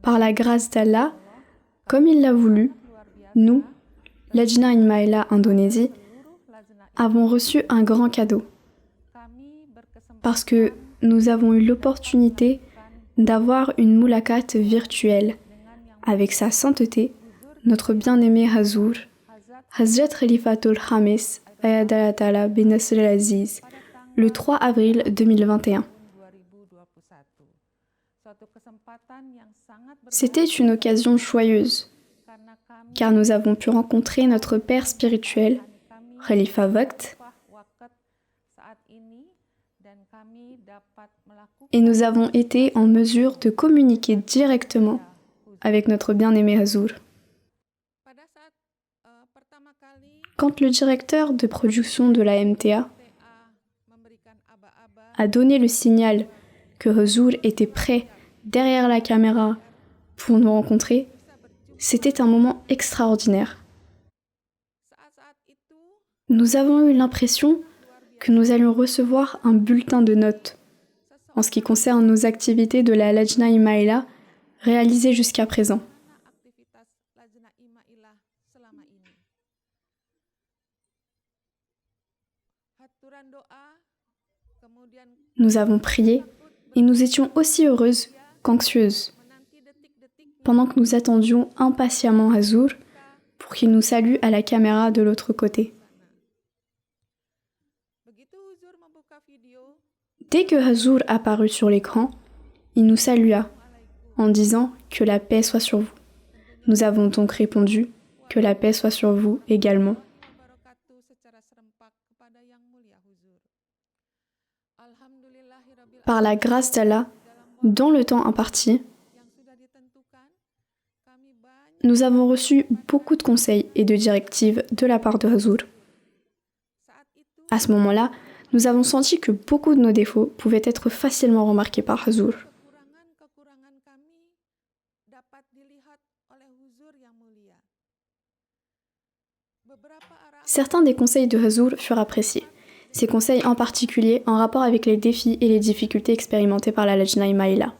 Par la grâce d'Allah, comme il l'a voulu, nous, Lajna Ismaila Indonésie, avons reçu un grand cadeau. Parce que nous avons eu l'opportunité d'avoir une moulakat virtuelle avec sa sainteté, notre bien-aimé Hazur, Hazrat Khalifatul Khamis Ayadallah Ta'ala bin Nasr al-Aziz, le 3 avril 2021. C'était une occasion joyeuse, car nous avons pu rencontrer notre père spirituel, Khalifa Waqt, et nous avons été en mesure de communiquer directement avec notre bien-aimé Hazur. Quand le directeur de production de la MTA a donné le signal que Hazur était prêt derrière la caméra pour nous rencontrer, c'était un moment extraordinaire. Nous avons eu l'impression que nous allions recevoir un bulletin de notes en ce qui concerne nos activités de la Lajna Ismaila réalisées jusqu'à présent. Nous avons prié et nous étions aussi heureuses qu'anxieuses pendant que nous attendions impatiemment Hazur pour qu'il nous salue à la caméra de l'autre côté. Dès que Hazur apparut sur l'écran, il nous salua en disant que la paix soit sur vous. Nous avons donc répondu que la paix soit sur vous également. Par la grâce d'Allah, dans le temps imparti, nous avons reçu beaucoup de conseils et de directives de la part de Hazur. À ce moment-là, nous avons senti que beaucoup de nos défauts pouvaient être facilement remarqués par Hazur. Certains des conseils de Hazur furent appréciés. Ces conseils en particulier en rapport avec les défis et les difficultés expérimentées par la Lajna Ismaila.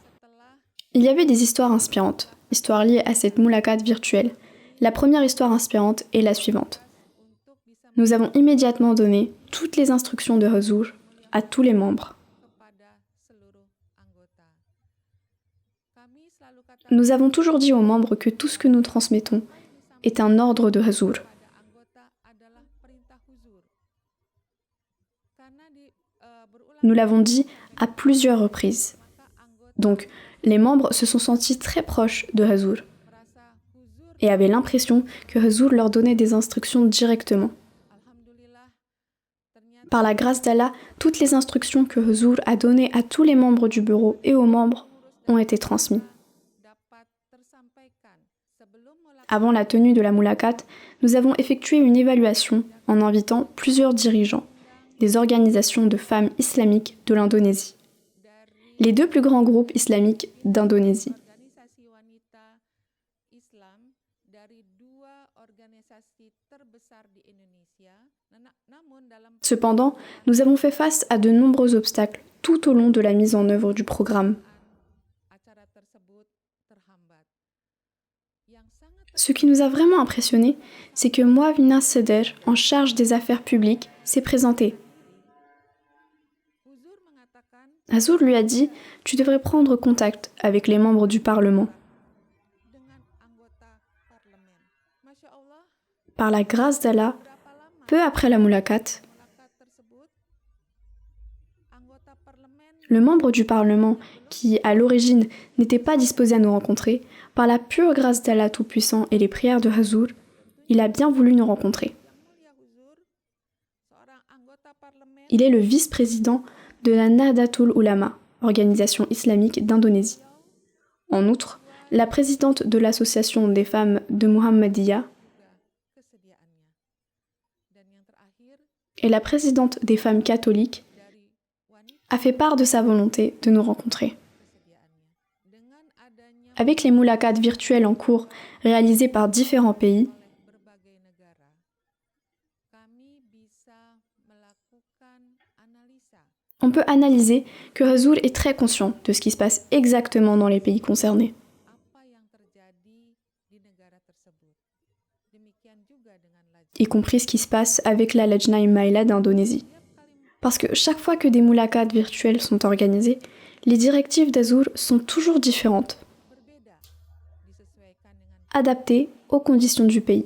Il y avait des histoires inspirantes, histoires liées à cette moulakat virtuelle. La première histoire inspirante est la suivante. Nous avons immédiatement donné toutes les instructions de Hazur à tous les membres. Nous avons toujours dit aux membres que tout ce que nous transmettons est un ordre de Hazur. Nous l'avons dit à plusieurs reprises. Donc, les membres se sont sentis très proches de Hazur et avaient l'impression que Hazur leur donnait des instructions directement. Par la grâce d'Allah, toutes les instructions que Hazur a données à tous les membres du bureau et aux membres ont été transmises. Avant la tenue de la moulakat, nous avons effectué une évaluation en invitant plusieurs dirigeants des organisations de femmes islamiques de l'Indonésie, les deux plus grands groupes islamiques d'Indonésie. Cependant, nous avons fait face à de nombreux obstacles tout au long de la mise en œuvre du programme. Ce qui nous a vraiment impressionnés, c'est que Mouavina Seder, en charge des affaires publiques, s'est présenté. Hazur lui a dit « Tu devrais prendre contact avec les membres du Parlement. » Par la grâce d'Allah, peu après la moulakat, le membre du Parlement, qui à l'origine n'était pas disposé à nous rencontrer, par la pure grâce d'Allah Tout-Puissant et les prières de Hazur, il a bien voulu nous rencontrer. Il est le vice-président de la Nahdlatul Ulama, organisation islamique d'Indonésie. En outre, la présidente de l'association des femmes de Muhammadiyah et la présidente des femmes catholiques a fait part de sa volonté de nous rencontrer. Avec les moulakats virtuels en cours réalisés par différents pays, on peut analyser que Hazur est très conscient de ce qui se passe exactement dans les pays concernés. Y compris ce qui se passe avec la Lajnah Maila d'Indonésie. Parce que chaque fois que des moulakats virtuels sont organisés, les directives d'Hazur sont toujours différentes, adaptées aux conditions du pays.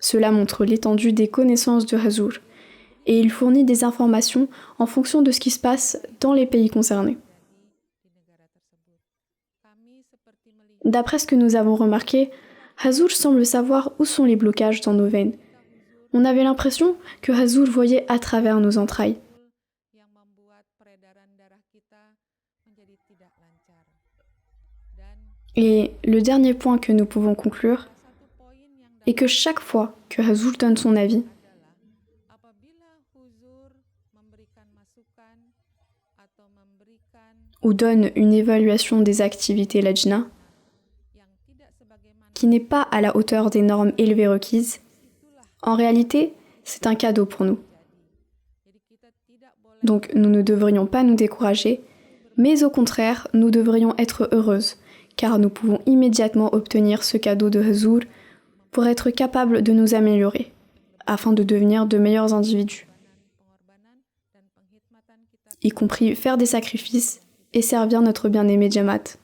Cela montre l'étendue des connaissances de Hazur, et il fournit des informations en fonction de ce qui se passe dans les pays concernés. D'après ce que nous avons remarqué, Hazur semble savoir où sont les blocages dans nos veines. On avait l'impression que Hazur voyait à travers nos entrailles. Et le dernier point que nous pouvons conclure est que chaque fois que Hazur donne son avis, ou donne une évaluation des activités Lajna, qui n'est pas à la hauteur des normes élevées requises, en réalité, c'est un cadeau pour nous. Donc nous ne devrions pas nous décourager, mais au contraire, nous devrions être heureuses, car nous pouvons immédiatement obtenir ce cadeau de Hazur pour être capables de nous améliorer, afin de devenir de meilleurs individus, y compris faire des sacrifices et servir notre bien-aimé Jamaat.